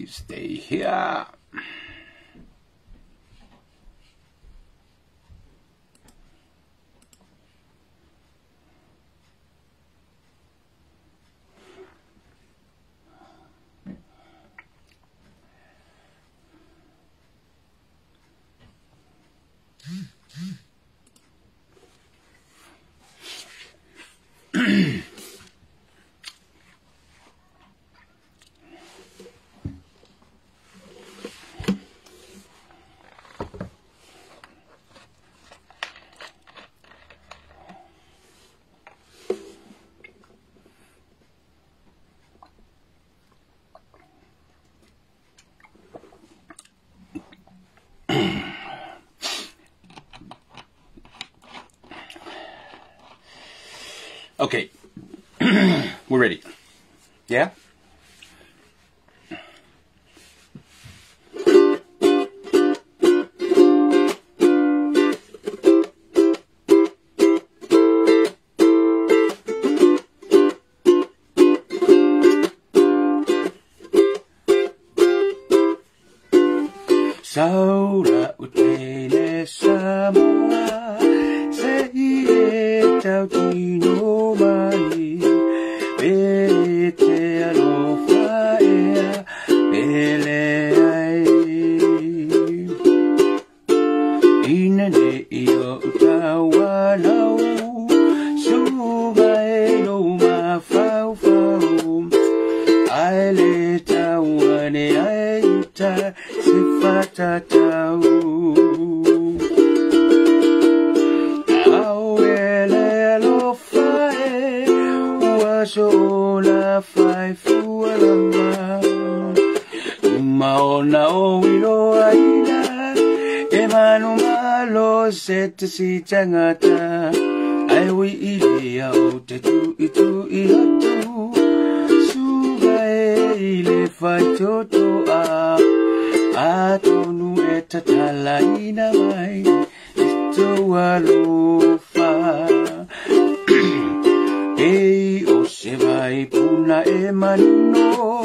stay here. Okay, we're ready. Yeah? Saura utene Samoa Seie tautino mai Bete alofa ea Ele ai Inane iyo utawanau Suga elo mafau fau Aile tawane aita Sifata tau Auele lo fae Uasola fai fualama Umaona o ilo aina Emanu malo sete si tangata Aiwi ilea o te tu itu iatu Suga ile fai toto a Atonu eta talaina mai Ito alofa Ei o se vai puna e manino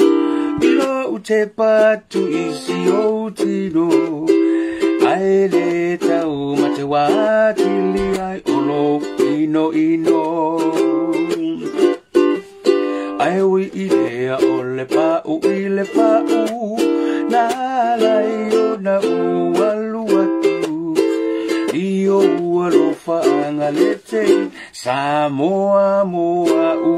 Ilo ute patu isi o tino Aele tau mate watili ai olo ino ino Aiwi ilea ole pa'u ile pa'u Nalai o na ualu atu Iyo ualofa angalete Samoa moa u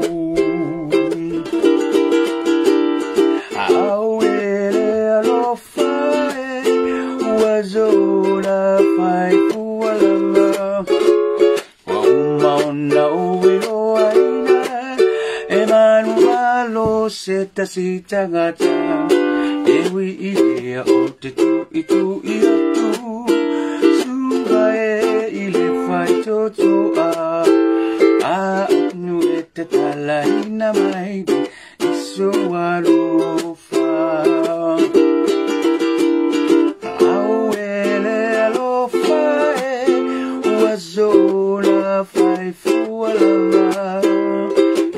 Auele alofa e Uazola fai fualanga Wa umaona uilo aina Emanu malo seta si tangata Ewi ilea o te tu itu iatu Suga e ile fai toto a Anu e te talaina mai Iso alofa Auele alofa e Uazola fai fualanga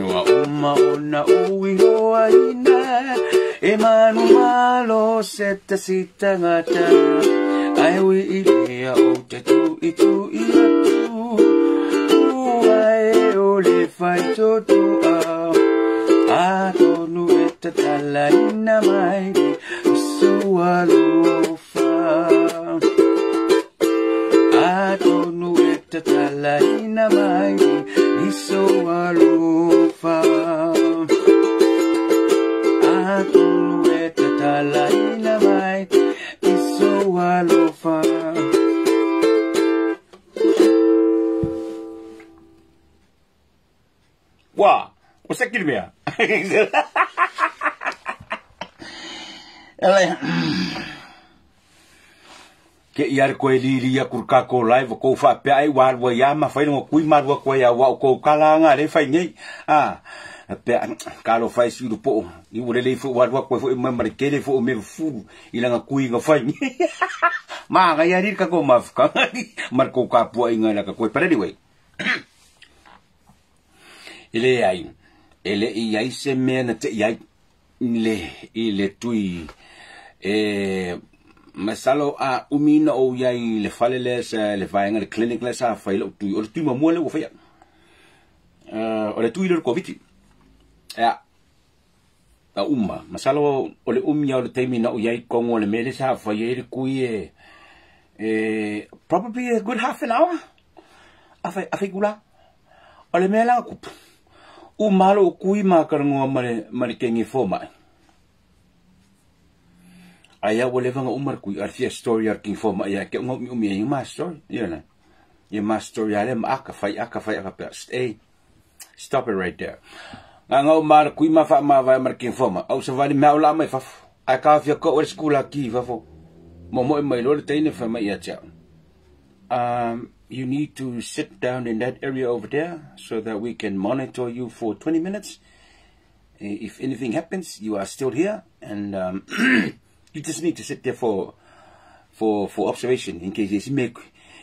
Wa umaona uilo aina Emanu malo seta si tangata Aiwi ilea o te tu itu iatu Uae o le fai toto a Atonu e te talaina mai Iso alofa Atonu e te talaina mai Iso alofa Atonu e te talaina mai Iso alofa Wah, o se kilmea Ke iar koe liria kurka ko live ko fa pe ai war wa ya ma fai no kui mar wa ko ya wa ko kalanga le fai nei pe kalo fai su do po I wole le fu wa ko fu ma mar ke le fu me fu ilanga kui nga fai ma ga ya rir ka ko ma ka mar ko ka pu ai nga la ka ko pero anyway ele ai se me na te ai le ile tui masalo a umina o yai le fale le sa le vaenga le clinic le sa fai lo tu o tu mo le o fai o le tu le covid ya a masalo o le umia o le taimina o yai kongo le mele sa fai e kui probably a good half an hour afai gula o le mela kupu malo kui makarango mare kengi foma aya wole vanga umar kui artia story ar king foma ya ke ngomi umi ma story ye ma story ale ma aka fai aka stay stop it right there nga umar kui ma fa ma va mar king foma au se vali ma ola mai fa aka fia ko o school aki fa fo mo mai lo te ine fa mai ya you need to sit down in that area over there so that we can monitor you for 20 minutes. If anything happens, you are still here, and you just need to sit there for observation in case you make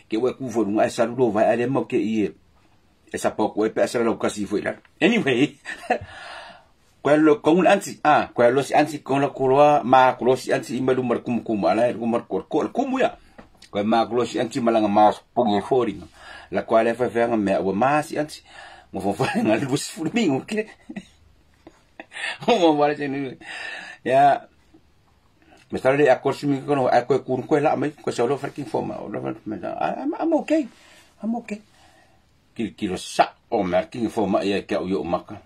get work for I said over I dem okay here. Esa poco e pesa lo casi foi la. Anyway, quello con anzi quello si anzi con la culoa ma quello si anzi imelu mar kum ala mar kum ya. Kwa maglo si anti malanga mas pungi fori la quale fa venga me o mas anti mo fa nga lus furmingo ke mo vale ni ya me stare a corsi mi kono a ko kun ko la me ko solo freaking forma I'm okay kilo sa o marking forma ya ke o maka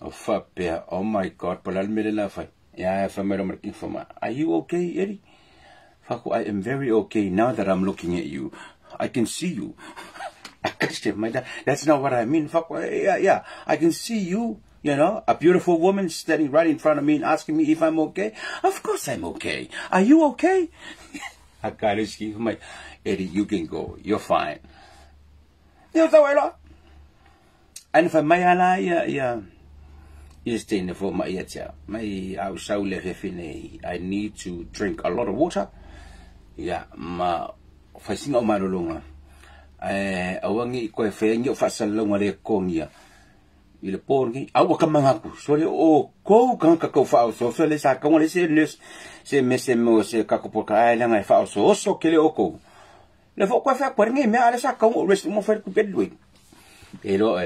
o fa pe oh my god por al mele la fa ya fa me marking forma are you okay Eddie? I am very okay now that I'm looking at you. I can see you. That's not what I mean. Yeah, I can see you, a beautiful woman standing right in front of me and asking me if I'm okay. Of course I'm okay. Are you okay? I gotta see my Eddie, you can go. You're fine. And for my I need to drink a lot of water. Yeah, ma facing o marulunga awangi ko fengi fa salonga le kongia ile porgi awa kamangaku sole o ko kan ka ko fa so le sa kan le se mo se ka ko poka ai langa fa so kele o ko le fo ko fa porgi me ala sa kan o rest mo fa ku pedui elo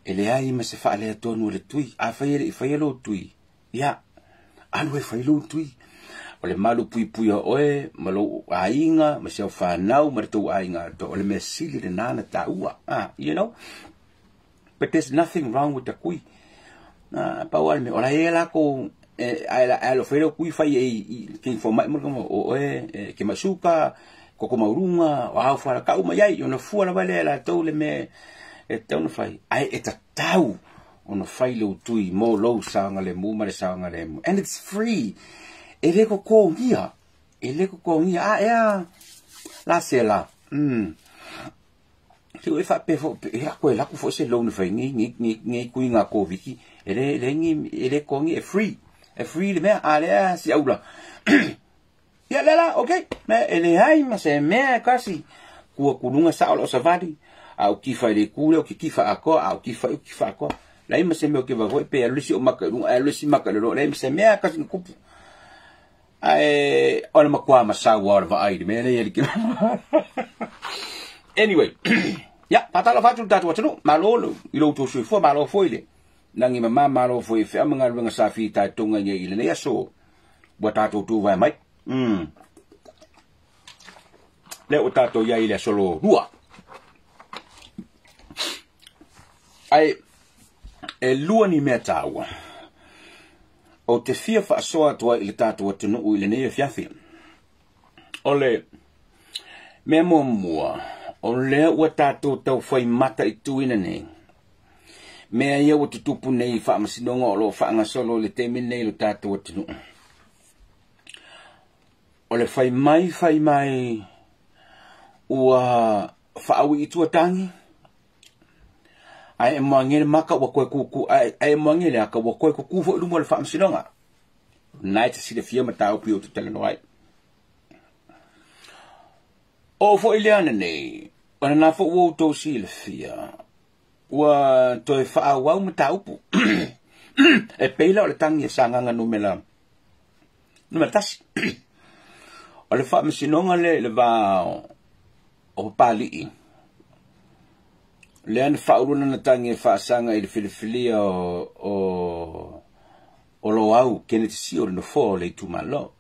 ele ai me se fa le tonu le tui a fa lo tui ya alwe fa lo tui ole malu pui oe malo ainga ma se fa nau ma to ainga to ole me sili de nana ta ua but there's nothing wrong with the kui pa wal me ola ela ko ala fero kui fa ke for mai mo ke masuka ko maurunga wa fa ka uma yai ona fu la vale la to le me no fai ai eta tau ona fai lo tui mo lo sanga le mu ma le sanga le mu and it's free. Ele ko ngia la sela tu e fa pe fo e ko la ku fo se lo no fa ngi ku nga ko viki ele ko ngi e free le me ale si aula ya la okay me ele hai ma se me kasi ku lunga sa o savadi au ki fa le ku le ki fa ako au ki fa ako la ima se me ke va pe a lusi o makalu a lusi makalu la ima se me kasi ku ona makwa masawa va ai me le anyway ya patala fatu tatu watu malolo ilo to sui fo malo foile nangi mama malo foi fe amenga nga safi ta tonga nge ile ne so botato tu vai mai le otato ya ile solo rua ai lua ni metawa o te fia fa soa tua ile tatu watu no ile ne fiafi ole memo mua ole watato tau fai mata I tuina nei mea ia o te tupu nei wha masinonga o lo wha ngasolo le temi nei lo tātou o tinu. O le whai mai ua wha awi I tuatangi. Ai e moangele maka wa koe kuku, ai e moangele aka wa koe kuku fo ilumo le wha masinonga. Nai te sile fia matau pio te tele noai. O fo ileana nei, o na fo uo tau si le fia. Wa toi wha wau mataupu e peila o le tangi e sanganga numela tasi o le whaamasinonga le vā o pali le ana whauruna na tangi e whaasanga i le whiliwhilia o lo au kene te si o le no fō le tumalo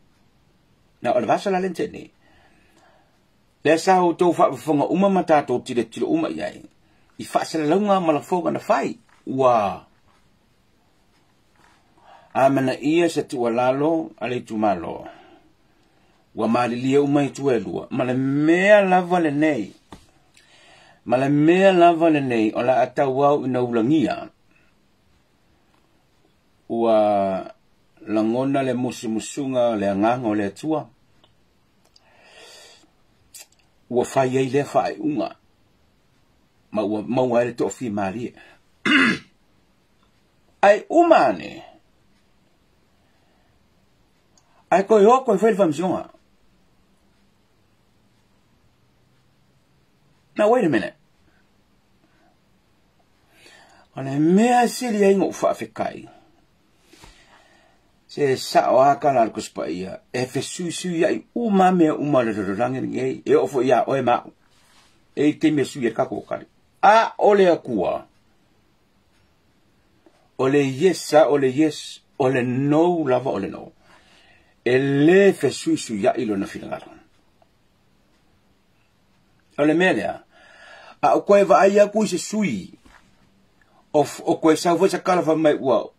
na o le vasa la lente ni le sa o tō whaafunga uma matato tile uma iai i whaasala launga malafonga na whai ua amana ia se tu lalo ale tumalo wa malilia uma i tuelua ma le mea lava le nei o la atau au ina ulangia ua langona le musunga le anganga o le atua ua whai ei le whai unga ma ua ele tofi maria ai umane ai koe hoko e whaile whamsionga. Now wait a minute. Ona mea sili ai ngō whaafekai. Se sao aka la kuspa ia. E sui ai uma mea uma le rorangi ei. E ofo ia oe mau. E te mea sui e kako kari. A ole akua. Ole yes sa ole yes. Ole no lava ole no. E le sui ia ilo na finangara. Ole mea lea. A o koe va ai aku se sui. O koe sa voce kala fa mai ua.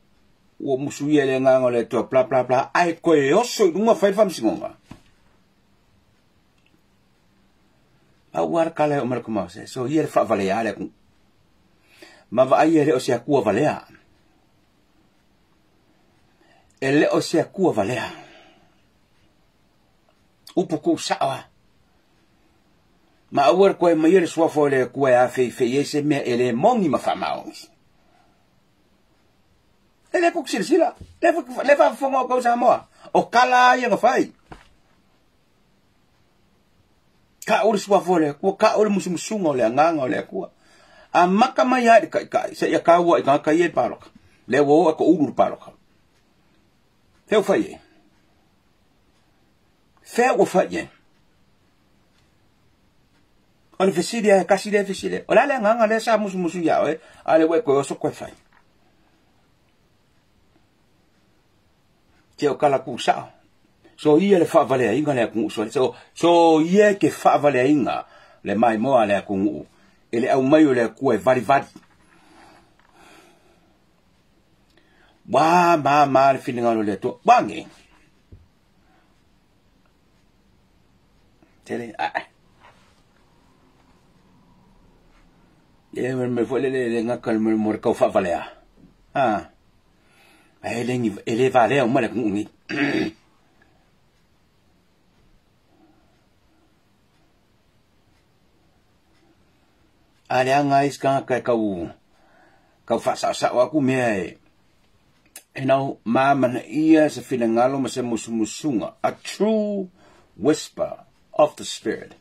Ua musui ele nganga le toa bla bla bla. Ai koe oso i runga whai whamsingonga. A uara kala o marako mause. So ia le wha valea le aku. Ma va ai ele o se akua valea. Ele o se akua valea. Upuku sawa. Ma awar koe mai le swafo le koe a fei ese mea ele mongi ma whamaongi. Ele kuk sila. Le whafonga o kausa moa. O kala ia nga whai. Ka ori swafo le kua, ka ori musumusunga o le anganga o le kua. A maka mai haere kai. Se ia kaua i kanga kai e paroka. Le wo ko ururu paroka. Feo whai e. Feo whai e. O le fesile kasi le fesile. O la le nganga le sa musu ya o ale we ko so ko fai. Ke o kala ku sa. So ia le fa vale inga le ku so ia ke fa vale inga le mai mo ale ku ele au mai o le ku e vari. Wa ma le feeling o le to bangi. Tele me fue le ngakal me morkau fa valea. Ele valea o mala kungi. Ale anga iska kau fa sa wa ku me e no mama na ia se filangalo ma se musunga. A true whisper of the spirit.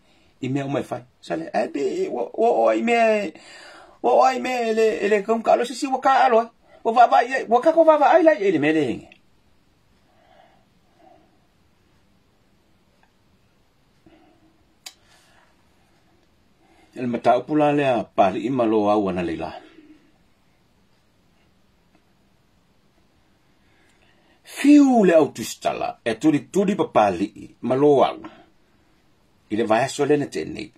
I mea umai fai. Sale, abi, o ai me, ele kong kalo si waka alo. Waka ko vava ai lai ele mele hingi. El matau pula lea pali imalo au ana leila. Fiu le au tustala, e turi papali, malo au. Ile vai so le tene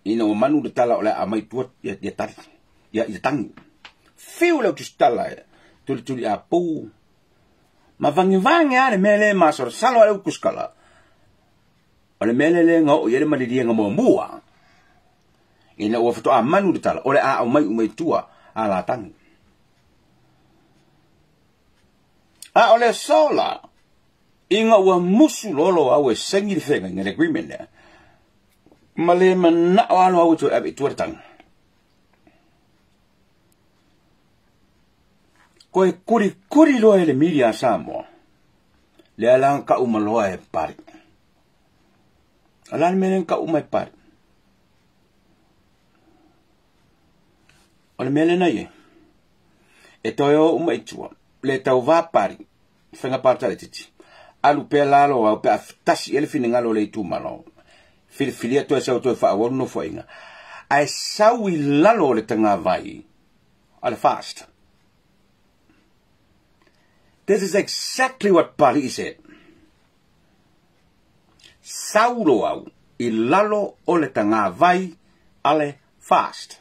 ina o manu de tala ola amai tuat ya tar ya tang fiu le tustala tuli a pu ma vangi ale mele masor salo ale kuskala ole mele le ngo yele mali dia ngo mua ina o foto a manu de tala ola a umai tua ala tang a ole sola inga wa musu lolo awe sengi fenga ngere agreement le male mana walo au tu abi tuartang koe kuri loa ele miria samo le alang ka umaloa e pari alan menen ka umai pari ole mele na ye e toyo umai tua le tau va pari fenga parta le titi alu pe lalo au pe tasi ele fininga lo le tu malo filia to sa to fa wonu fo inga ai sawi lalo le tanga vai al fast. This is exactly what Pari said. Saulo au I lalo o le tanga vai ale fast.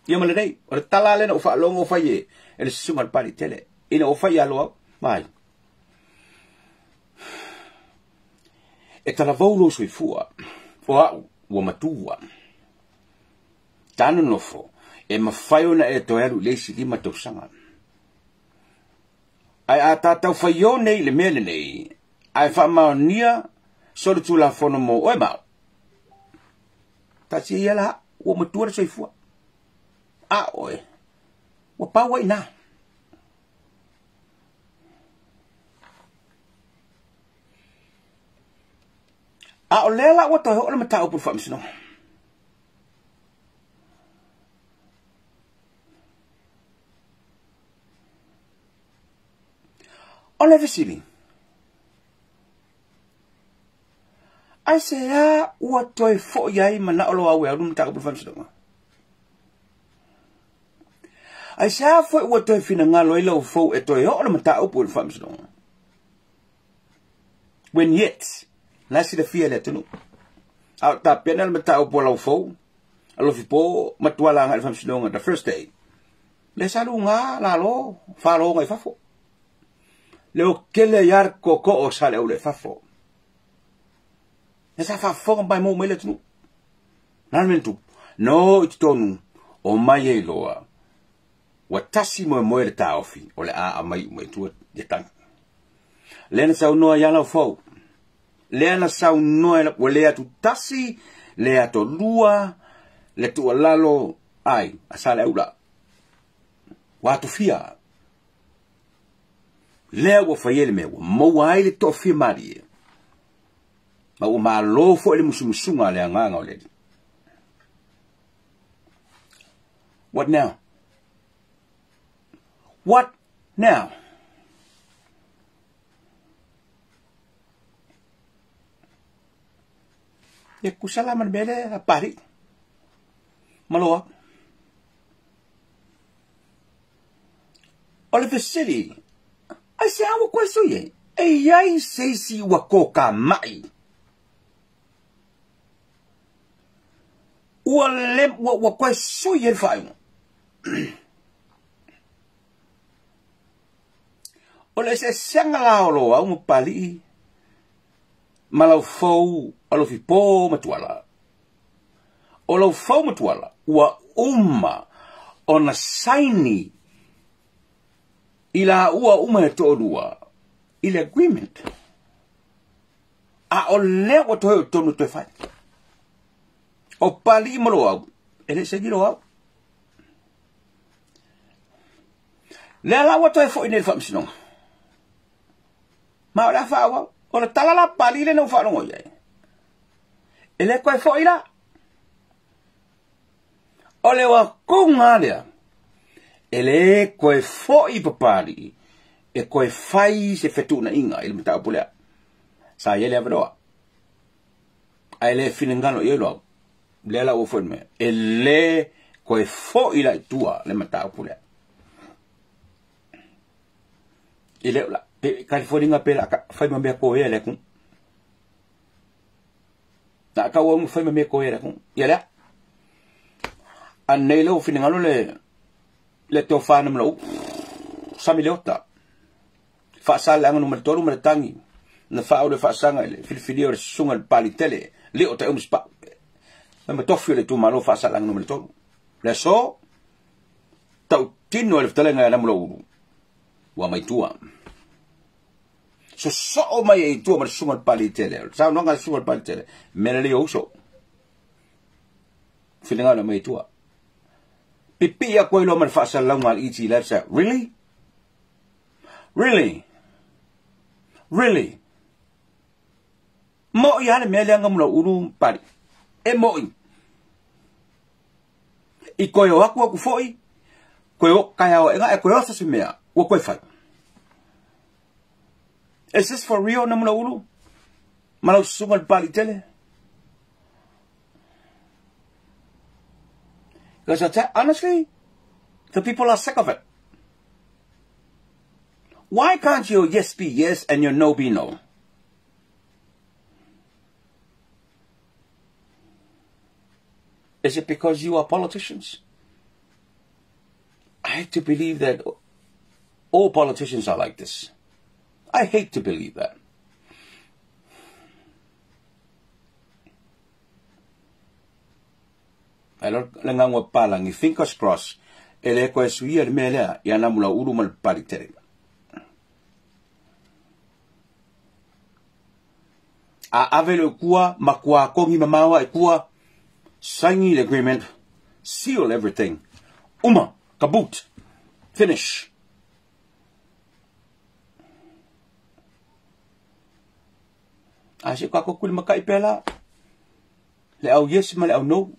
Ia male dei, o le tala le na ufa longo ufa ye, ele sungal Pari tele, ina ufa ye alo au, mai. E tala vaulo sui fua, o au, ua matua. Tanu nofo, e mawhaio na e toeru leisi lima tausanga. Ai a tātau whaio nei le mele nei, ai whamao nia, sori tu la fono mo oe mau. Tasi ia la, ua matua sui fua. A oe, ua paua ina. A o lela ua tohe ole matau pur whamsino. Ole vesili. Ai se a ua toi fo iai mana olo awe au numta kapul whamsidonga. Ai se a fo ua toi fina ngalo ila u fo e toi ho ole mata upu ul whamsidonga. When yet, nasi da fia le tunu. Au ta pena mata upu lau fo, alo fipo matuala ngal whamsidonga the first day. Le salu nga lalo, falo ngai fafo. Leo kele yar koko o sale ule fafo. Nesa fafo ngai mo mele tunu. Nalmentu. No itonu o mai e loa. Watasi mo mo le taofi o le a mai mo tu de tang. Lena sa no ya la fo. Lena sa no la wale tu tasi le ato lua le tu lalo ai asale ula. Watu fia. Lea wa fayele me wa mawai le tofi mari. Ma o malo fo le musumusunga le nganga ole. What now? What now? Ya kusala man bele a Pari. Maloa. Ole vesili. Ai se awa kwa so ye. E yai se si wakoka mai. Ua lem wa kwa so ye fai. Ole se sangala olo au mo pali. Malau fou alo fipo matuala. Olo fou matuala. Ua ona saini. Ila ua e tōrua. Ila agreement. A o leo tohe o tonu te whai. O pali imalo au. Ele se giro au. Lea la ua tohe fo inel whamsinonga. Ma o la wha au. O la talala pali le no whanongo iai. Ele koe fo ila. O le wa kunga lea. Ele koe foi papari. E koe fai se fetuna inga. Ele mta apulea. Sa yele avroa. A ele finengano yelo. Lela o foi me. Ele koe foi la tua. Le mta apulea. Ele la. California nga pela. Fai mamea koe ele kun. Na kawa mu fai mamea koe ele kun. Yele. Anele o finengano le to fana mlo samiliota fa sala ngano mal toru mal tangi na fa o le fa sanga le filfilio le sunga pali tele le o ta spa ma tofio le tu malo fa sala ngano mal toru le so tau tino le tele nga na mlo wa mai tua so mai tu mal sunga pali tele sa no nga sunga pali tele mele le oso filinga na mai tua Pipi ya koe lo man fa salang al iti la sa. Really? Really? Really? Mo ya le mele ngam lo uru pari. E mo i. I koe o aku foi. Koe kaya o enga e koe osa si mea. Ua koe whai. Is this for real na muna ulu? Malau sunga le pali tele? Because honestly, the people are sick of it. Why can't your yes be yes and your no be no? Is it because you are politicians? I hate to believe that all politicians are like this. I hate to believe that. Alors, langangwa palang, fingers crossed, ele ko suia me lea, yana mula uru mal paritere. A avelo kua, makua kongi mamawa e kua, signing the agreement, seal everything. Kaboot. Finish. Asi kako kul makai pela. Le au yes ma le au no.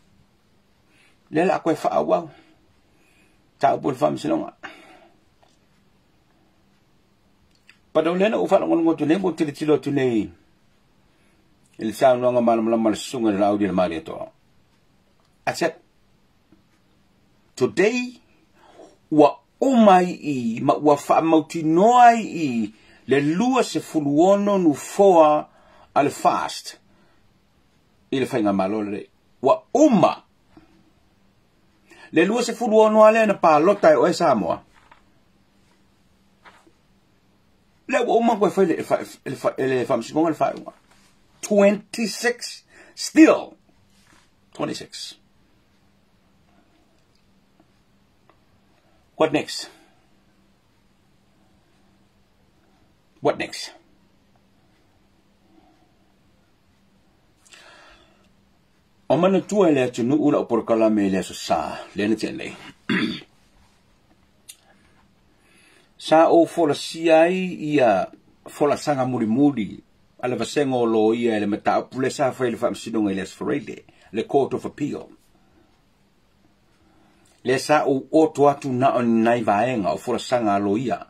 Le la ko fa awa. Ta pul fam sinonga. Padolena u fa ngon tu ne mo tilo tu nei. Il sa no nga mal sunga la au di mari to. I said, today, wa umai I, ma wa fa mauti noai I, le lua se fuluono nu foa al fast. Il fa nga malole. Wa uma. Le lua se fuluono ale na pa lota o Samoa. Le wa uma ko fa le fam simonga le fa. 26 still 26. What next? What next? O mana tua le tunu ula o porkala me le sa le na tene. Sa o fola siai ia fola sanga muri ala vasengo lo ia le mata pule sa fa le fam sidonga le sforele le Court of Appeal. Le sa o oto atu na on nai vaenga o fola sanga lo ia.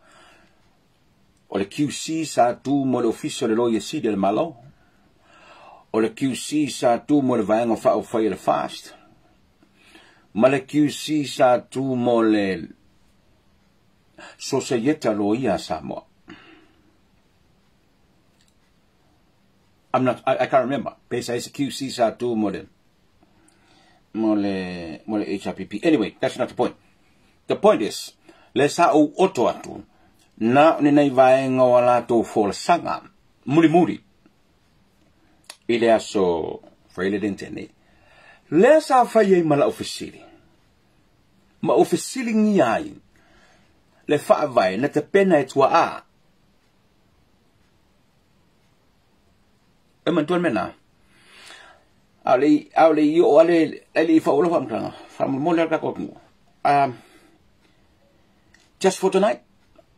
O le QC sa tu mo le officio le loia si del malo. O le QC sa tu mo le vaenga fa o fai le fast. Ma le QC sa tu mo le sosaieta lo ia sa mo. I can't remember. Pesa is QC sa tu mo le HRPP. Anyway, that's not the point. The point is, le sa o oto atu, na ni nei vaenga wala to for sanga, muri. Ile aso, fraile dentene. Le sa faye mala ofisili. Ma ofisili ngiai. Le fa vai, na te pena e tua a. E mantuan mena. Ale yo ale fa ulo fam kranga. Fam mo le ka ko. Just for tonight,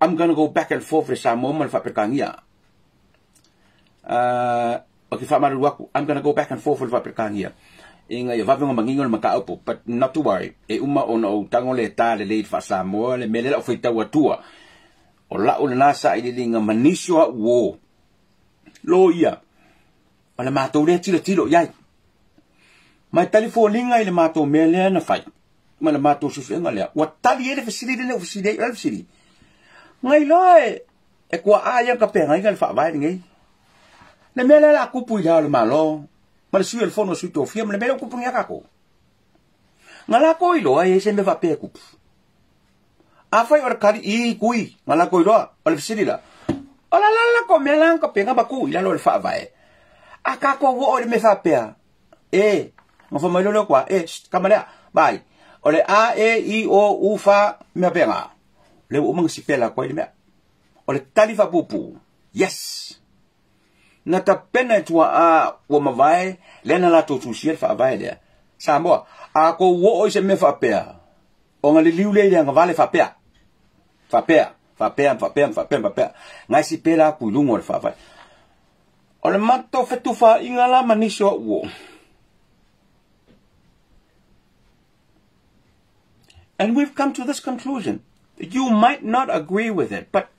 I'm going to go back and forth with some moment for pekangia. Okay, I'm going to go back and forth with pekangia. Inga ya vavanga mangingol makaupo, but not to worry. E uma ono tango le ta le lead fa Samoa le mele o fita watua. O la o nasa I linga manisho wo. Lo ia. Ala mato le tilo yai. Mai telefoninga ile mato mele na fai. Mana mato susenga le. Wa tali ele facility. Ngai loe e kwa aya ka penga ngai fa vai ngai. Le mele la kupu ya le malo. Ma su el fono su to fiam le mele kupu ngaka ko. Ngala ko ilo ai se me va pe kupu. A fai or kari I kui ngala ko ilo o le facility la. Ola la ko mele ka penga ba ku ila lo le fa vai. Aka ko wo o le me fa pe. Ngo fa mai lo kwa kamera bai. Ole A, E, I, O, U, Fa, mea penga. Le umang si pela kwa mea. Ole talifa pupu. Yes. Na ta pena tua a wa mavai, lena la to tusier fa vai le. Samoa, a ko wo o se me fa pea. O nga liu le nga vale fa pea. Fa pea. Ngai si pela ku lungo fa vai. Ole mato fetu fa ingala manisho wo. And we've come to this conclusion. You might not agree with it, but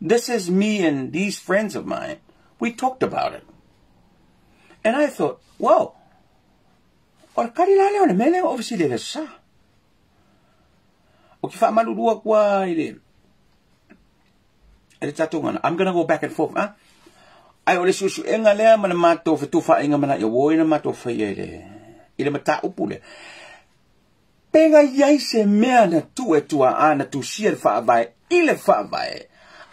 this is me and these friends of mine. We talked about it. And I thought, wow, or karilale on mele obviously le sa. Okay, fa malulua kwa ile. I'm gonna go back and forth, huh? I always use engalea mana mato fe tufa inga mana yo woina mato fe ile. Ile mata upule. Pega yai se mea na tu e tua ana tu sier fa vai ile fa vai.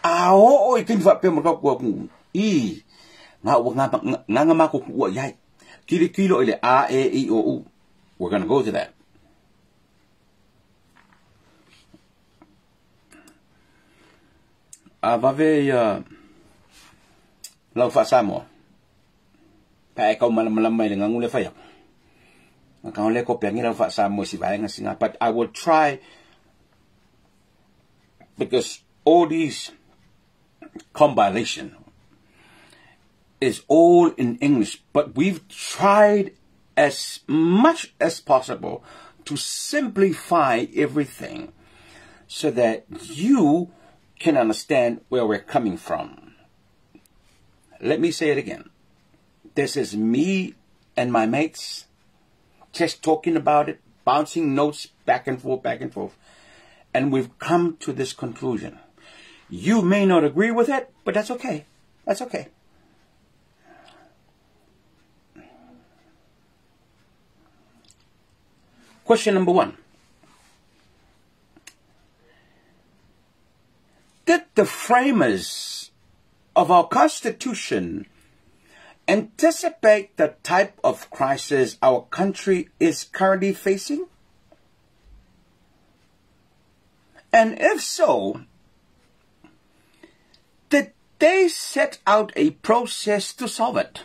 A o I kin fa pe mo kwa ku. I nga wa nga ma ko ku yai. Kilo ile a e I o u. We're going to go to that. Avave lau fa samo. Pa ko malamai le ngule fa ya. Ka le ko pengi lau fa samo si vai nga singa, but I will try, because all these compilation is all in English, but we've tried as much as possible to simplify everything so that you can understand where we're coming from. Let me say it again. This is me and my mates just talking about it, bouncing notes back and forth, and we've come to this conclusion. You may not agree with it, but that's okay. That's okay. Question number 1. Did the framers of our Constitution anticipate the type of crisis our country is currently facing? And if so, did they set out a process to solve it?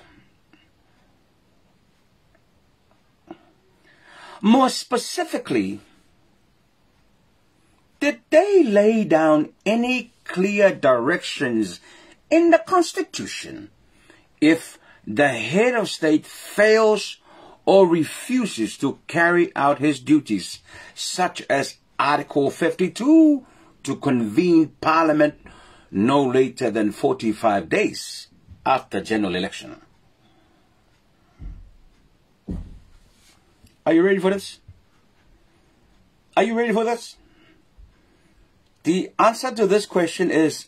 More specifically, did they lay down any clear directions in the Constitution if the head of state fails or refuses to carry out his duties, such as Article 52, to convene Parliament no later than 45 days after general election? Are you ready for this? Are you ready for this? The answer to this question is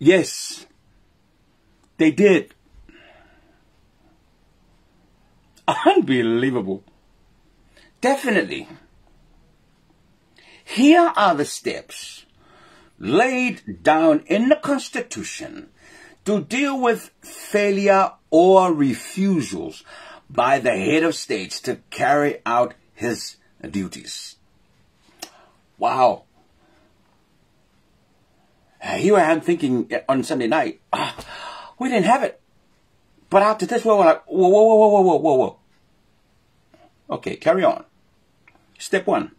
yes, they did. Unbelievable. Definitely. Here are the steps laid down in the Constitution to deal with failure or refusals by the head of states to carry out his duties. Wow. Here I am thinking on Sunday night, we didn't have it. But after this, we're like, whoa. Okay, carry on. Step 1.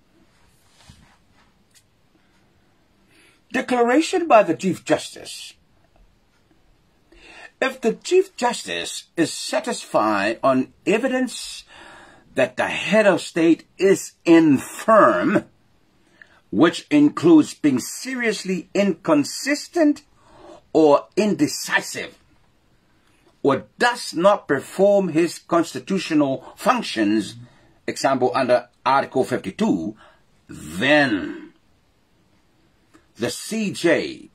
Declaration by the Chief Justice. If the Chief Justice is satisfied on evidence that the head of state is infirm, which includes being seriously inconsistent or indecisive, or does not perform his constitutional functions, example under Article 52, then the CJ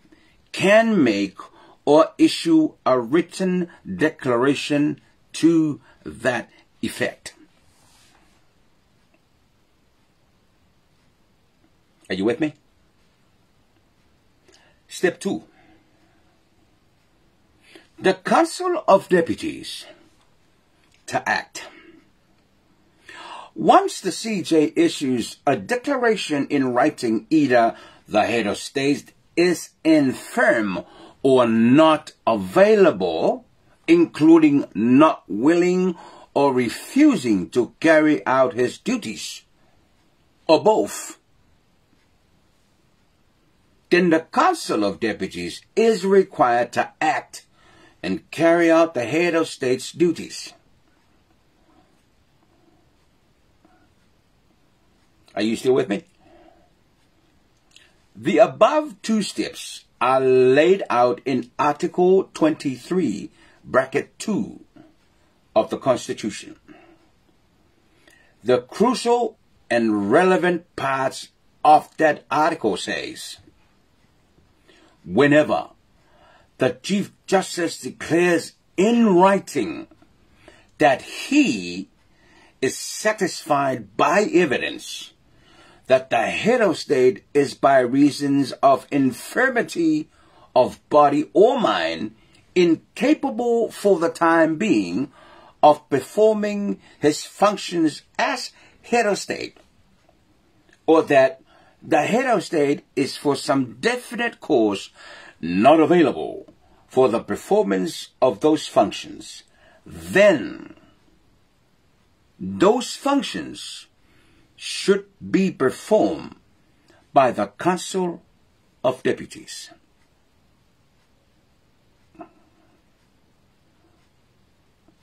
can make or issue a written declaration to that effect. Are you with me? Step 2. The Council of Deputies to act. Once the CJ issues a declaration in writing, either the head of state is infirm or not available, including not willing or refusing to carry out his duties, or both, then the Council of Deputies is required to act and carry out the head of state's duties. Are you still with me? The above two steps are laid out in Article 23, bracket 2 of the Constitution. The crucial and relevant parts of that article says, whenever the Chief Justice declares in writing that he is satisfied by evidence that the head of state is by reasons of infirmity of body or mind incapable for the time being of performing his functions as head of state, or that the head of state is for some definite cause not available for the performance of those functions, then those functions should be performed by the Council of Deputies.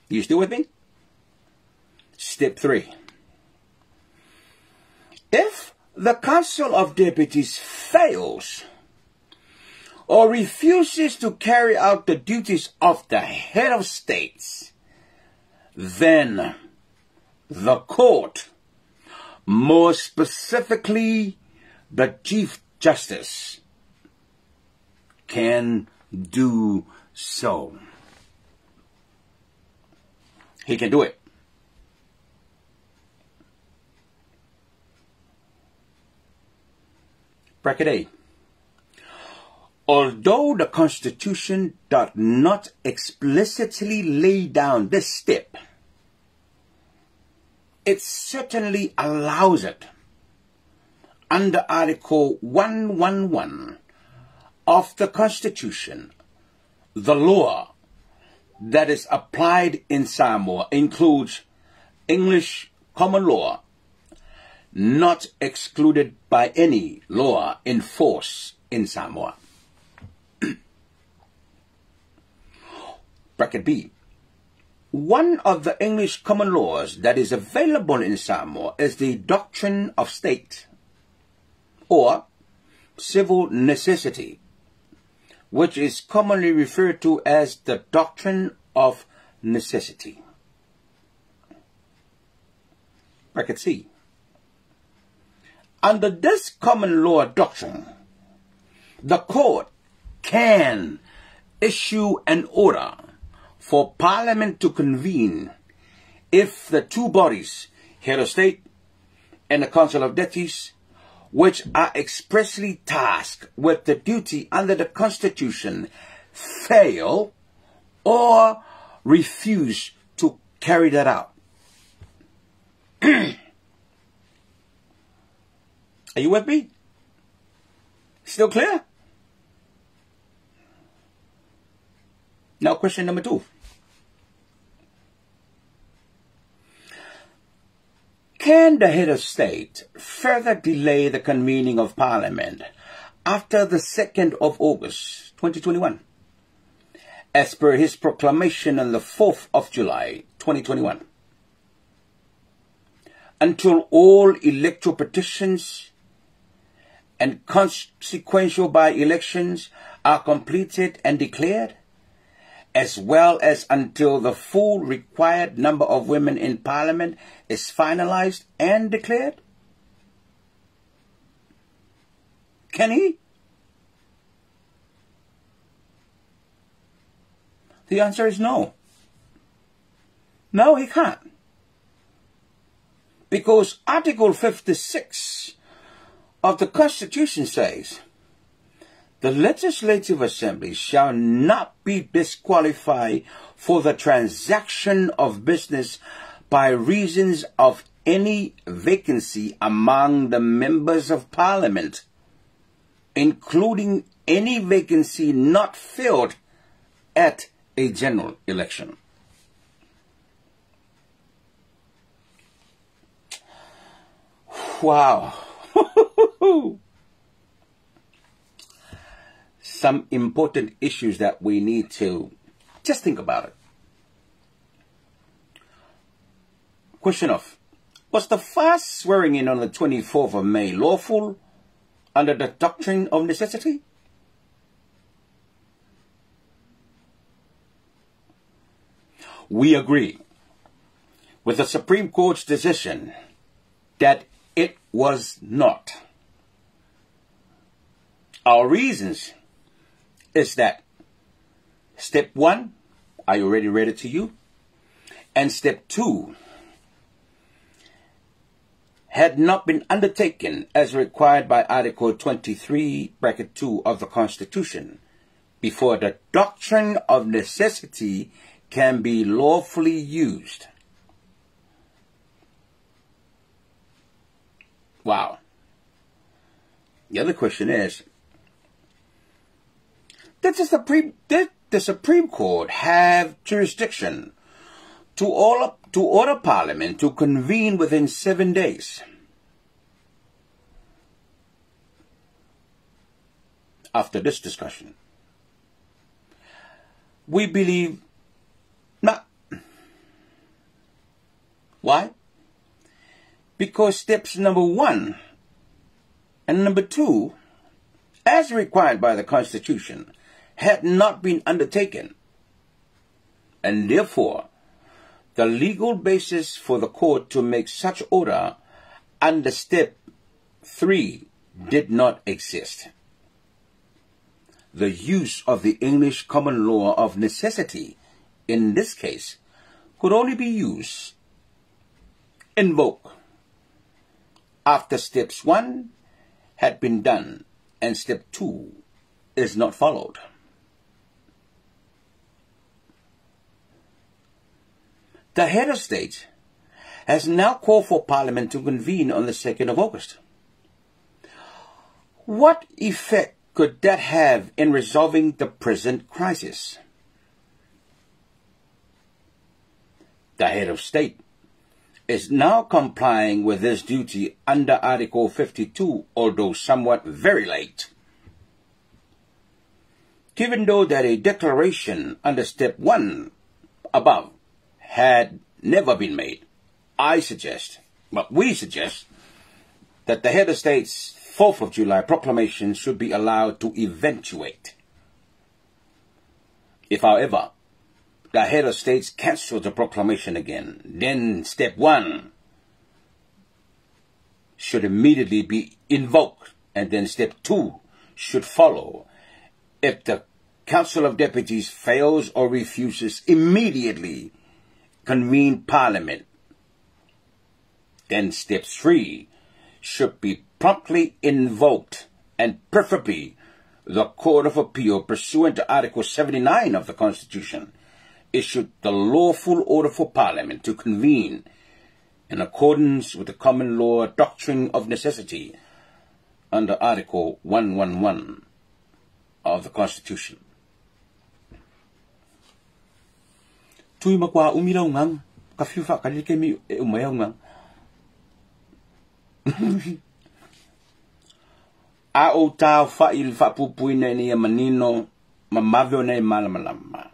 You still with me? Step 3. If the Council of Deputies fails or refuses to carry out the duties of the head of states, then the court, more specifically the Chief Justice, can do so. He can do it. Bracket A. Although the Constitution does not explicitly lay down this step, it certainly allows it. Under Article 111 of the Constitution, the law that is applied in Samoa includes English common law, not excluded by any law in force in Samoa. Bracket B. One of the English common laws that is available in Samoa is the doctrine of state, or civil necessity, which is commonly referred to as the doctrine of necessity. Bracket C. Under this common law doctrine, the court can issue an order for Parliament to convene if the two bodies, head of state and the Council of Deputies, which are expressly tasked with the duty under the Constitution, fail or refuse to carry that out. Are you with me? Still clear? Now question number 2. Can the head of state further delay the convening of Parliament after the 2nd of August 2021, as per his proclamation on the 4th of July 2021, until all electoral petitions and consequential by-elections are completed and declared, as well as until the full required number of women in Parliament is finalized and declared? Can he? The answer is no. No, he can't. Because Article 56 of the Constitution says, the Legislative Assembly shall not be disqualified for the transaction of business by reasons of any vacancy among the members of Parliament, including any vacancy not filled at a general election. Wow. Some important issues that we need to just think about it. Question of, was the first swearing in on the 24th of May lawful under the doctrine of necessity? We agree with the Supreme Court's decision that it was not. Our reasons is that step 1, I already read it to you, and step 2 had not been undertaken as required by Article 23, bracket 2 of the Constitution before the doctrine of necessity can be lawfully used. Wow. The other question is, did the Supreme Court have jurisdiction to order Parliament to convene within 7 days? After this discussion, we believe not. Why? Because steps number 1 and number 2, as required by the Constitution, had not been undertaken, and therefore the legal basis for the court to make such order under step 3 did not exist. The use of the English common law of necessity in this case could only be invoked after steps 1 had been done and step 2 is not followed. The head of state has now called for Parliament to convene on the 2nd of August. What effect could that have in resolving the present crisis? The head of state is now complying with this duty under Article 52, although somewhat very late. Given though that a declaration under step 1 above had never been made, we suggest that the head of state's 4th of July proclamation should be allowed to eventuate. If, however, the head of states cancels the proclamation again, then step 1 should immediately be invoked, and then step 2 should follow. If the Council of Deputies fails or refuses immediately convene Parliament, then step 3 should be promptly invoked, and preferably the Court of Appeal, pursuant to Article 79 of the Constitution, issued the lawful order for Parliament to convene in accordance with the common law doctrine of necessity under Article 111 of the Constitution. Tui makwa umila ungang, kafiufa kalike mi umaya ungang. A o tau fa il fa pupuina ni manino mamavio na malamalama.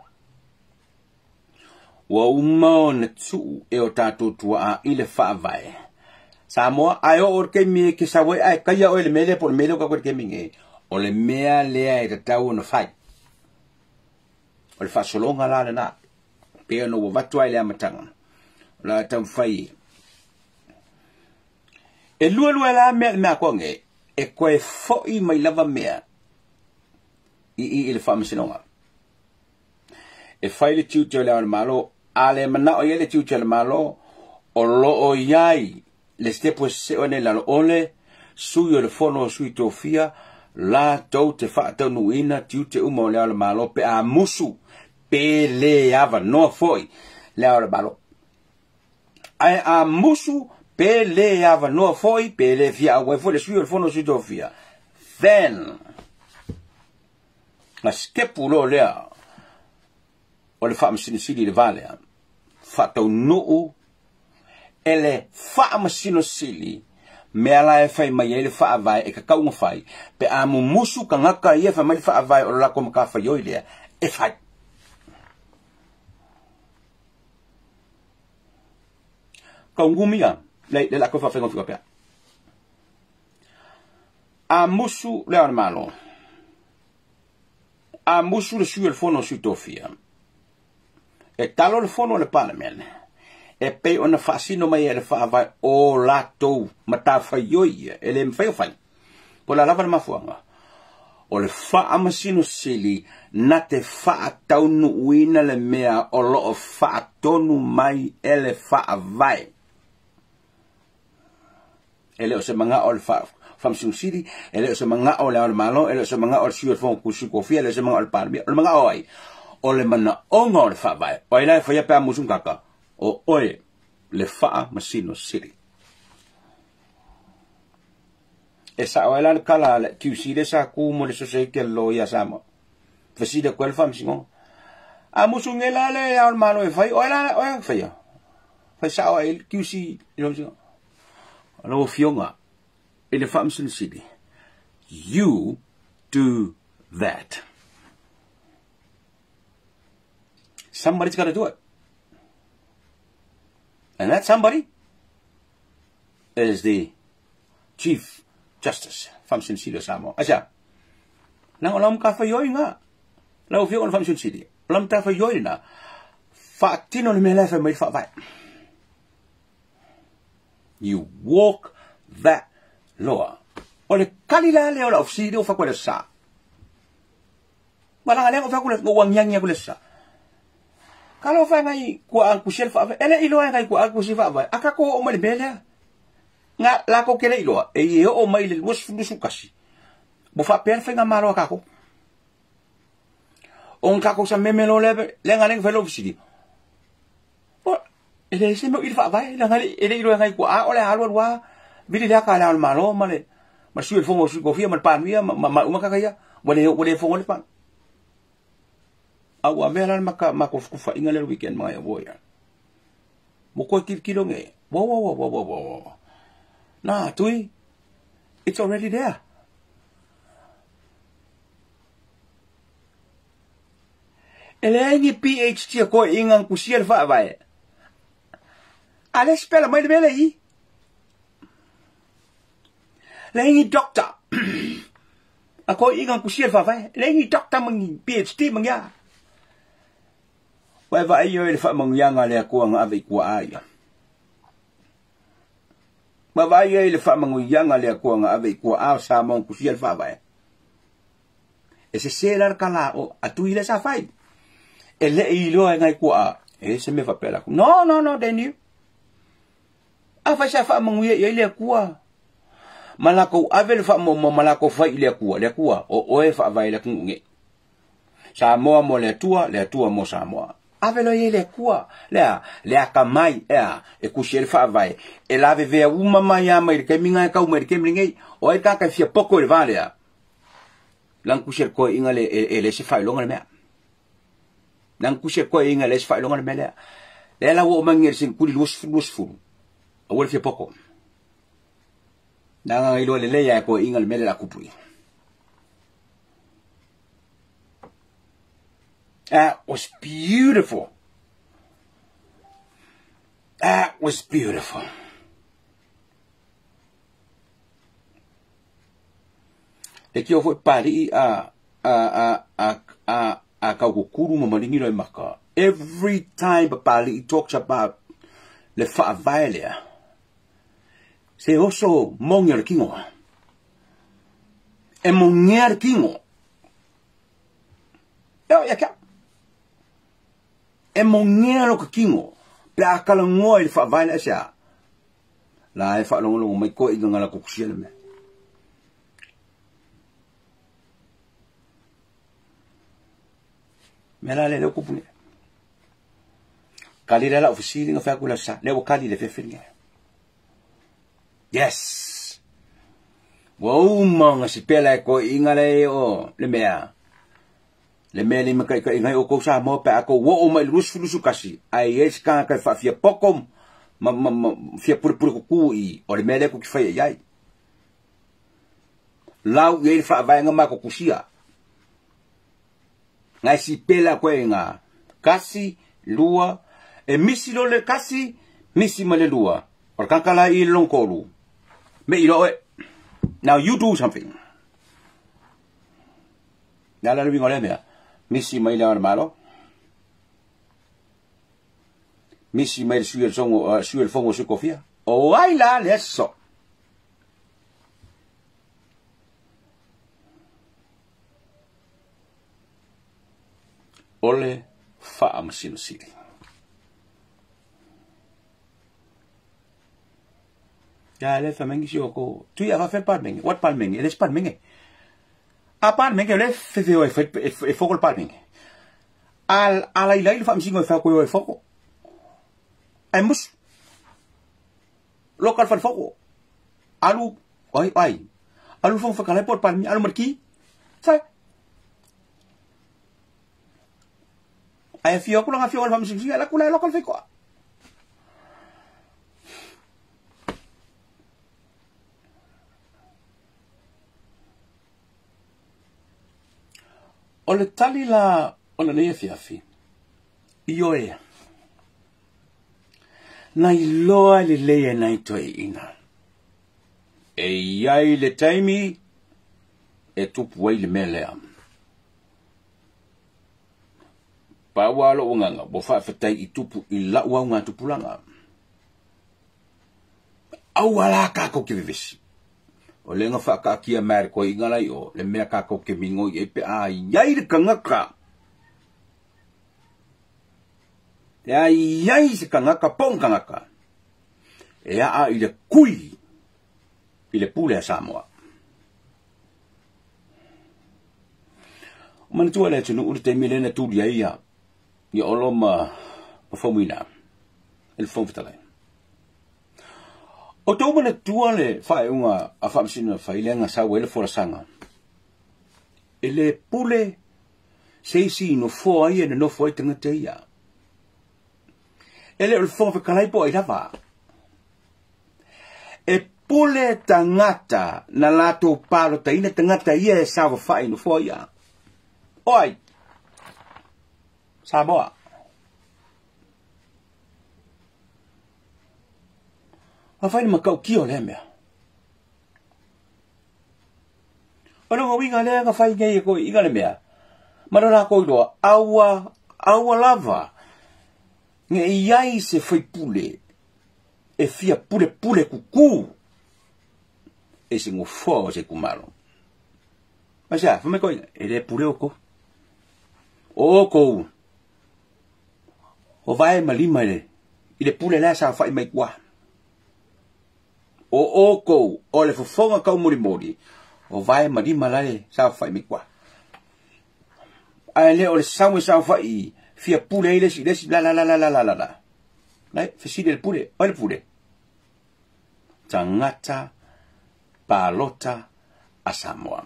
Wa umao na tu e o tato tua a ile fa vai. Samoa ayo orke mi ke sawe ai kaya o le mele por mele ka ke minge. O le mea lea e tau na fai. O le fa solonga la na. Pe no wa tu ai le matanga. La tam fai. E lua la me ko nge e koe foi mai lava mea i le fa masinonga. E fai le tiu te le malo ale mana o yele tiu te le malo o lo o yai le stepo se one la ole suyo le fono sui tofia la tau te fa tau nuina tiu te umo le malo pe a musu pe le ava no foi le malo ai a musu pe le ava no foi pe le fia we foi le suyo le fono sui tofia then la skepulo lea o le whaamasino le valea, whatau nuu, ele whaamasino sili, mea la e whai mai e le whaavai e ka kaunga whai, pe a mu musu ka ngaka i e whai mai whaavai o lako maka whai oilea, e whai. Kaungumia, le lako whawhengo whika pia. a musu le ar malo a musu le su el fono su tofia e talo le fono le parlement e pe ona fasino mai le fa vai o lato mata fa yoi ele mfai fai po la lava mafuanga o le fa amasino sili na te fa taunu uina le mea o lo fa tonu mai ele fa vai ele o se manga o le fa famsung sili ele o se manga o le al malo ele o se manga o siu fon kusu kofia ele se manga o parmi o manga oi o le mana onga o le fa vai o ila fa ya pa musung kaka o oe le fa masino sili e sa o ila kala le QC le sa ku mo le so se ke lo ya sama fasi de kwel fam singo a musung ela le al malo e fai o ila o fa ya fa sa o il QC lo singo lo fionga ele fa masino sili you do that. Somebody's got to do it. And that somebody is the Chief Justice. Famsun Silo Samo. Asya. Nang alam ka fayoy nga. Lau fiyo kon famsun sili. Alam ta fayoy na. Fa tino ni mele fa may fa vai. You walk that law. O le kalila le o la ofsidi o fa kwa sa. Walang aleng o fa kwa ngawang yang kwa sa. Kalau fa ngai ku ang kusel fa ele ilo ngai ku ang kusi fa ba aka ko o mali bela nga la ko kele ilo e ye o mai le was fundu kasi bo fa pen fa nga malo aka ko on ka ko sa memelo le ngai fa lo fisi o ele se mo il fa ba le ngai ele ilo ngai ku a o le halo wa vidi la ka la malo male ma su el fongo su ko fia mal pan mia ma ka ya wale fongo le pan awa melan mako kufa ingale weekend mga boya mo ko kilo nge wo na tui it's already there elengi PhD ko ingang kusiel fa ba ale spela mai de bele yi lengi doctor ako ingang kusiel fa ba lengi doctor mangi PhD mangya Wai va ayo le fa mangyanga le ko nga ave ko aya. Ma va ayo le fa mangyanga le ko nga ave ko a sa mon ku siel fa va. Ese selar kala o atu ile sa fai. Ele ilo ngai ko a. Ese me fa pela. No, deni. A fa sa fa mangye ile ko a. Malako ave le fa mo malako fa ile ko o e fa va ile ku nge. Sa mo le tua mo sa mo. Avelo ele kua le akamai e kushel fa vai e lave ve uma mai ama ke minga ka uma ke mringai o e ka fia poko le vale lang kushel ko ingale ele se fa longa me lang kushel ko ingale se fa longa me le la wo mangir sin kuli lus fu o wel fia poko nanga ilo le ya ko ingale me la kupui. That was beautiful. That was beautiful. E kio foi pari a kaukuru mamaringi no maka. Every time Pali talks about le fa'availea, se oso monger kingo. E monger kingo. Yo ya ka. E mongero ka kingo pa kala ngoi fa vaina sia la e fa longo mai ko i ngala ko kusiele me mela le ko pune kali la ofisini nga fa kula sa le o kali le fefinga yes wo manga si pela ko ingale o le mea le mele me kai ngai o ko sa mo pa ko wo o mai lusu kasi ai es ka fa fia pokom fia pur ku i o le mele ko ki fa ai lau ye fa vai nga ma ko kusia ngai si pela ko nga kasi lua e misi lo le kasi misi male lua or kankala i lonkolu me ilo e Now you do something. Nala rin ngole mea. Misi mai le malo. Misi mai suel songo suel fongo su kofia. O ai la leso. Ole fa am sino sili. Ya le fa mengi si oko. Tu ya fa fel par mengi. Wat par mengi? Ele par mengi. A par mengi le fe e foco par mengi. Al ala ila fa am sino fa ko e foco. Ai mus. Local fa foco. Alu ai. Alu fong fa kala por par mengi alu marki. Sa ai fio ko nga fio fa am sino ala kula local fa ko. O le tali la o le nei fiafi. Io ea. Nai loa le lea nai toe ina. E iai le taimi e tupu wai le melea. Pa walo unganga, bo whaafatai I tupu I la ua unga tupulanga. Au ala kako ke vivesi. O le nga whaka kia mare ko ingalai o le mea kako ke mingo I epe a iai le kangaka. E a iai se kangaka pong kangaka. E a I le kui I le pule a Samoa. O manitua le tunu ule te milena tuli a ia. I oloma pafomina. El fomfitalai. O tau mana tua le whae unga a whamsina whai leanga sa wele fora sanga. E le pule seisi no fo ai e no fo ai tangata ia. E le fo kalaipo ai lava. E pule tangata na lato palo taina tangata ia e sa whai no fo ia. Oi! Samoa. A whai ma kau kio le mea. O nonga winga lea nga whai ngai e koe inga le mea. Marana koe roa, aua lava. Nge iai se whai pule. E fia pule kuku. E se ngofo se kumaro. Masa, whame koe, e le pule oko. Oko. O vai malima le. I le pule lea sa whai mai kua. O oko, o le fofonga kau mori. O vai marima lae, sa whai mi kwa. Ai le o le sawe sa whai, fia pule i lesi, la. Lai, feside le pule, o le pule. Tangata, palota, a Samoa.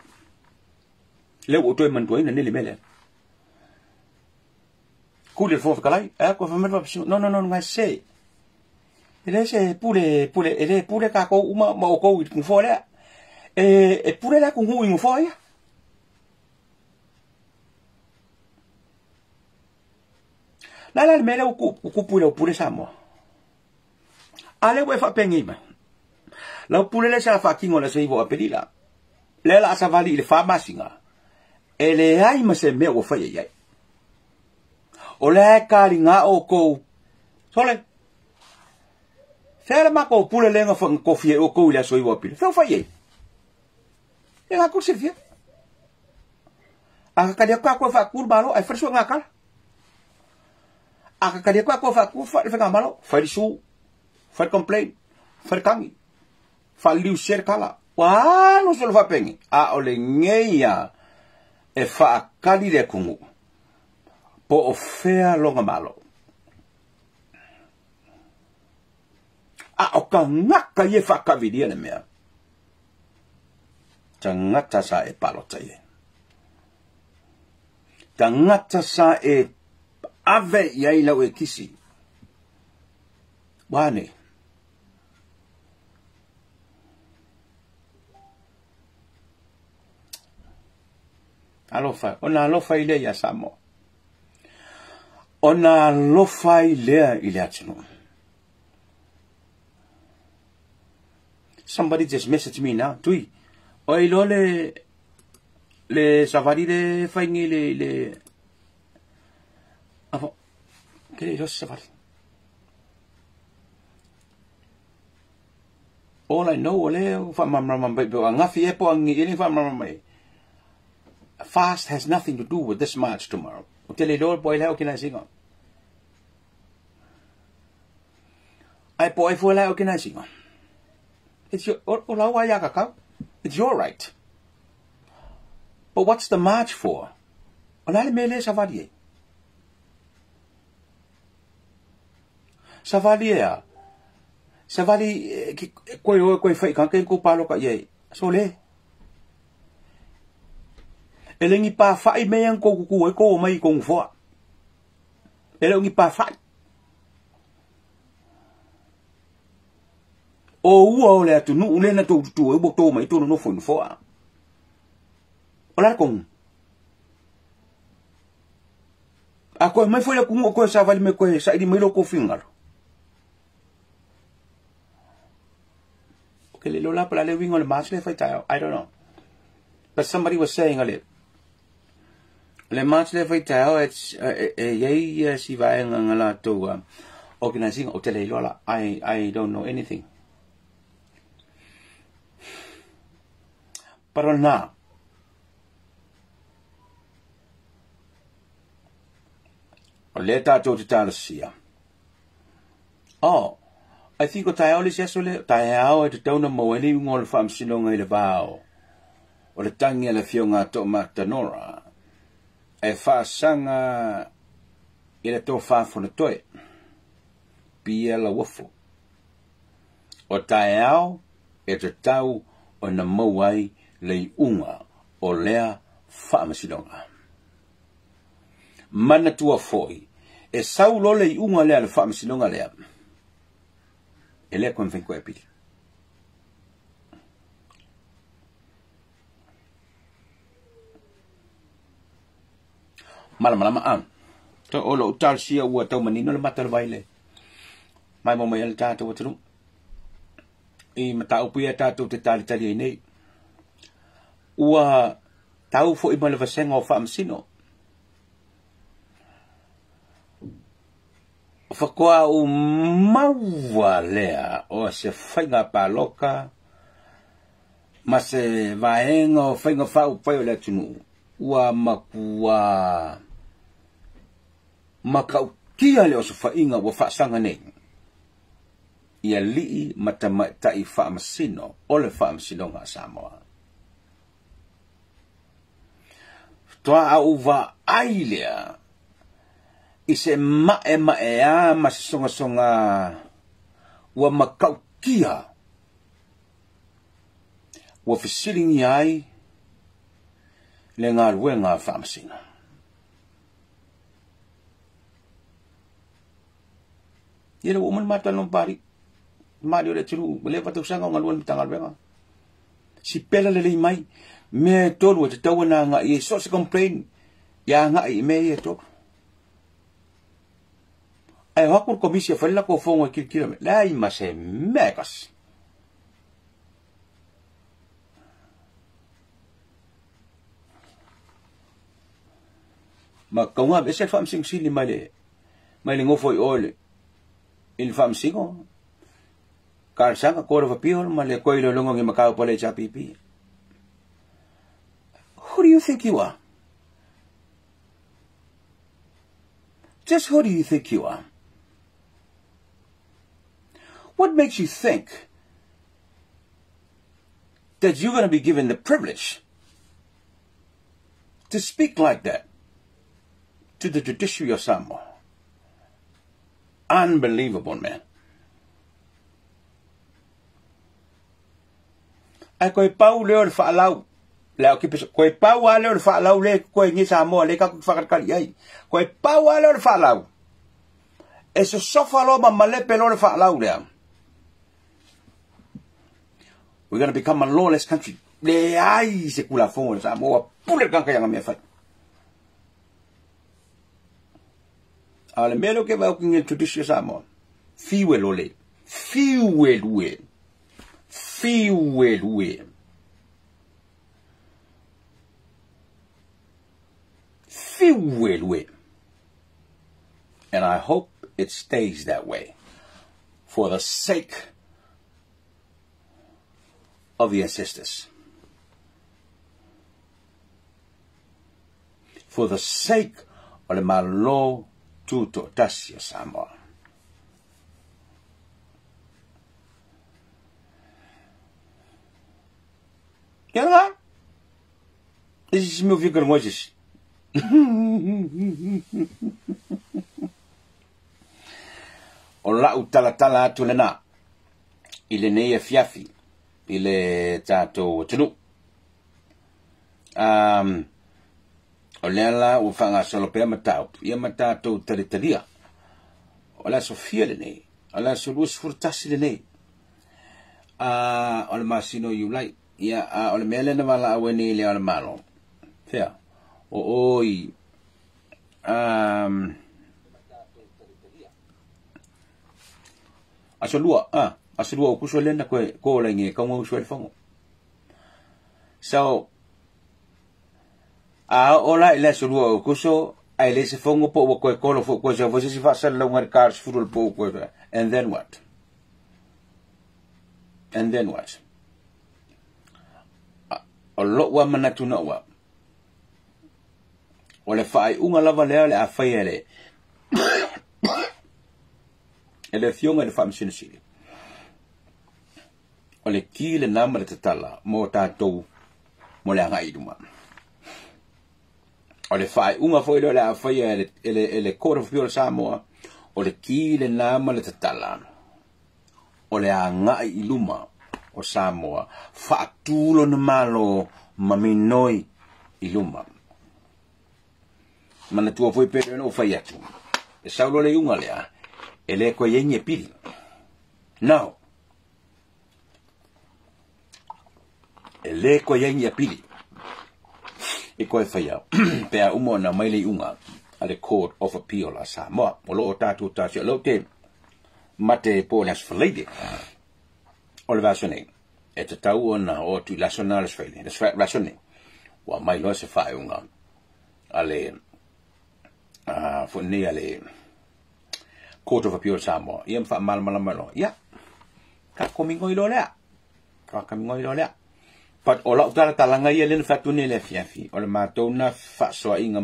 Leo o toi mantua ina nele mele. Kule le fofa kalai, ko whamerwa pisi, no, ngai se. Ele se pule, ele pule ka ko uma ma o ko I kung fo le. E pule la kung hu I fo ya. La mele o ku pule Samoa. Ale we fa pengima. La pule le sa fa kingo la se ivo apelila. Le la sa vali le fa masinga. Ele ai ma se me o fa ye. O le ka ringa o ko. Sole. Fera mako pule lenga fa kofie o ko ila so iwo pile. Fa ye. E nga ku sirfia. Aka kadia ko fa kur balo ai freso nga kala. Aka kadia ko fa kur fa nga malo. Fa disu. Fa complain. Fa kangi. Fa liu ser kala. Wa no solo fa pengi. A ole ngeia e fa kali de kungu. Po o fea longa malo. A o ka ngaka ye whakaviria le mea. Ta ngata sa e palota ye. Ta ngata sa e ave iai lau e kisi. Wane. Alofa. Ona alofa i lea Samoa. Ona alofa i lea I lea tino. Somebody just messaged me now. Tui. Oi lo le safari le faingi le apa ke lo safari. All I know ole fa mamma be ngafi e po ngi ni fa mamma. Fast has nothing to do with this march tomorrow. Tell it all boy how can I sing on? I boy for how can I sing on? It's your it's your right. But what's the march for? Onale mele savadie. Savadie. Savadi koi fai kan ko palo ka ye. So le. Elengi pa fai me yang ko ko mai kong fo. Elengi pa fai. O ua le tu nu le na tu e bo to mai tu no fo. Ola kong. Ako mai foi ko ko sa vale me ko sa di mai lo ko fingar. Okay, le lola pala le wing on the march le fai tai. I don't know. But somebody was saying le march le fai tai it's ye si vai ngala to organizing hotel lola. I don't know anything. Pero na. Le tato te talasia. Oh, I think o tai ole seso le tai ao te tau na mo ni ngol fam sinonga le bao. O le tangi le fionga to matanora. E fa sanga ile to fa fo le toe. Pia la wofo. O tai ao e te tau o na mauai le unga o lea fam sinonga. Mana tua foi. E sau lo le unga lea le fam sinonga lea. Ele con fin ko pili. Malama an. To olo tal sia ua tau manino le matal baile. Mai mo mai al tato o tru. I mata upu ia tato te tali nei. Ua tau fo i male vasenga o fam sino. Whakoa o maua lea o se whainga paloka ma se vaenga o whainga whau pai o lea tunu ua makua makau kia leo se whainga o whaasanga nei ia lii matamaitai whaamasino o le whaamasino ngā Samoa toa au va ai lea I se mae a ma se songa ua makau kia ua fisiringi ai le ngā rue ngā whamasina. Ia le uman mata non pari mari o le tunu le patau sanga o ngā lua mitanga ruenga. Si pela le mai me tolu te tau na ngā i so se complain ia ngā I me i tolu. Ai hakur komisia falla ko fongo kilkila la I mase megas ma kaunga be se fam sing sili male ngofo I ole il fam singo kar sanga ko va piol male ko ilo longo ngi makao pole cha pipi. Who do you think you are? Just who do you think you are? What makes you think that you're going to be given the privilege to speak like that to the judiciary of Samoa? Unbelievable, man. Ai koe pau leo le whaalau. Leo ki pesa. Koe pau a leo le whaalau le koe ngi Samoa le kaku whakarakari ai. Koe pau a leo le whaalau. E se sofa lo ma malepe lo le whaalau lea. We're going to become a lawless country. Le ai se kula fongo le Samoa. Pule kanka yanga mea whai. Ale melo ke wau kinge tradisio Samoa. Fiwe lo le. Fiwe lue. Fiwe lue. And I hope it stays that way for the sake of the ancestors. For the sake of the malo tuto tasya Samoa. Kaya this is me fikir ngojis. O la utala atu lena ile nei fiafi ile tato tunu o lela u fanga solo pe matau ia matato teritaria o la sofia le nei o la solus furtasi le nei o le masino yulai ia o le mele na wala aweni le o le malo fea o oi asolua o kuso lena ko la nge ka mo suel fongo so ola ile asolua o kuso ai le se fongo po ko lo fo ko se fo se fa sal la ngar cars furul po ko and then what o lo wa manatu na wa o le fai unga lava le a fai ele ele fionga le fam sinisili o le ki le nama le tatala mo tatou mo le anga iduma o le fai unga foi le a fai ele Court of Appeal Samoa o le ki le nama le tatala o le anga iluma o Samoa faatulo na malo maminoi iluma mana tua foi pere no fai atu e saulo le unga lea ele ko yenye pili no ele ko yenye pili e ko fai au pe a umo na mai le unga ale Court of Appeal a Samoa o lo tatu tasi lo te mate po las fleide o le vasone e te tau ona o tu national fleide le vasone wa mai lo se fai unga ale for ne ale Court of Appeal Samoa ia fa malo ya ka komingo ilo lea but ola utala talanga ia le fatu ne le fiafi o le matou na fa so inga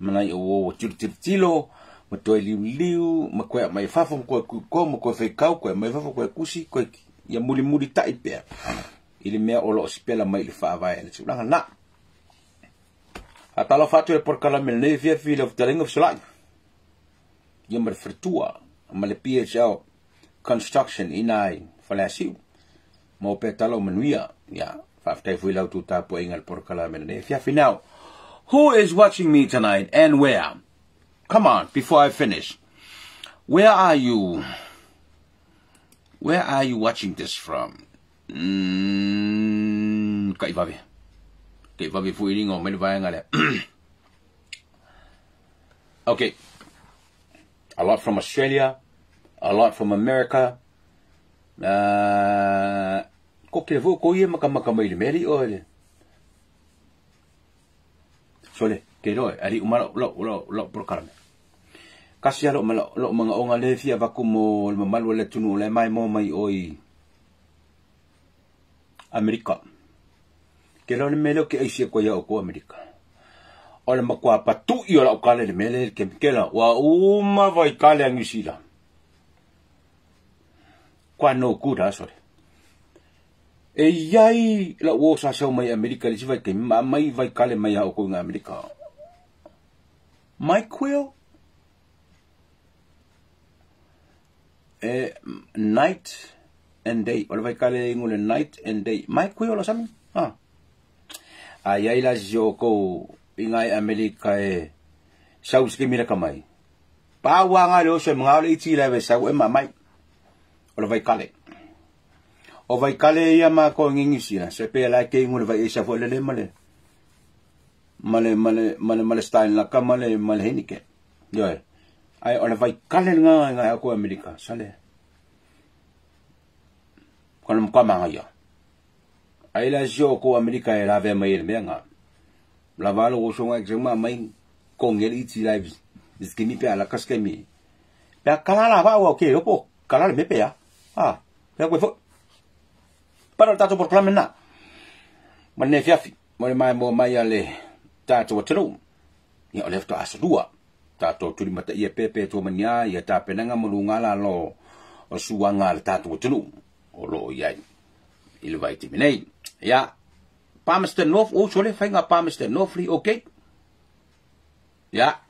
manai o tilo ma toi liu ma koe mai fafo ko mo ko fe kau ko mai fafo ko kusi ko ia muli tai pe ile mea o lo spela mai le fa vai le tsulanga na atalo fatu e por kala mel ne fiafi le talinga fsolai ia ma fritua ma le PHL construction inai falasiu mo pe talo manuia ya faftai fui lau tu tapo ingal por kala mel ne fiafi. Now who is watching me tonight and where? Come on, before I finish. Where are you? Where are you watching this from? Kai vavi fu ilingo me vai ngale. Okay. A lot from Australia, a lot from America. Ko ke vo ko ye maka mai le meri ole. Sole, ke lo ari umalo lo por karame. Kasi lo mga onga le fia vaku mo le malu le tunu le mai mo mai oi Amerika. Ke lo le melo ke ai ko ya ko Amerika. O le makwa patu i o kale le mele ke kela wa uma vai kale angisila. Kwa no kuda sore. E yai la wo sa mai Amerika le vai ke mai vai kale mai o ko nga Amerika. Mike Quill night and day o vai kale ngule night and day Mike Quill lo sami ai la joko ingai Amerika e saus ke mira kamai pa wanga lo se mga le iti la ve sa e mai o vai kale ia ma ko ngingi sina se pe la ke ngule vai sa fo le male style la kamale male henike yo ai o vai kale nga ko Amerika sale kono manga ya ai la joko Amerika e la ve mai menga la valo o songa exema mai con el iti live is que mi pe ala casque mi pe kala la va o ke opo kala me pe ah pe ko fo para tato por clame na mane fiafi mo mai ale tato tru ya ole to asdua tato tuli mata ia pepe to mania ia ta penanga mulunga la lo o suanga le tato tru o lo ia il vai timinei ya Palmerston North o sole fainga Palmerston North li okay ya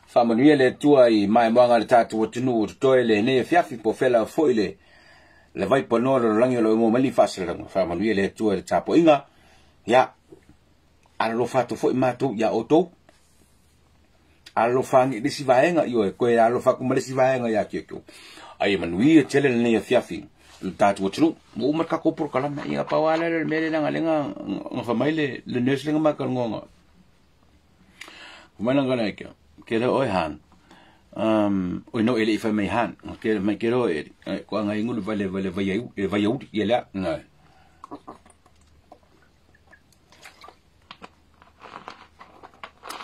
fa manuia le tua I mai moanga le tato tnu to ele ne fiafi po fela foile le vai pono lo langi lo mo mali fasel fa manuia le tua le tapo inga ya ala lo fato foi mato ya oto ala fangi disi vaenga io ko ya lo fa kuma disi vaenga ya kiko ai manuia tele ne fiafi tatu tru mo marka ko por kala na ia pawala le mele na ngalenga nga maile le neslinga makal ngonga kumana ngana ke oi han oi no ele ifa mai han ke mai ke ro ko nga ingulu vale vai u yela na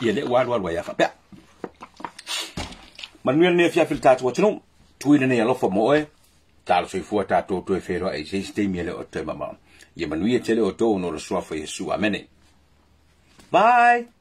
yele war ya fa ba manuel ne fia filtatu tru tuile ne lo fo mo tal sui fu tato to fero ai sei stemi le otto mama ye manuia tele o to no lo sua fa Yesu amene bye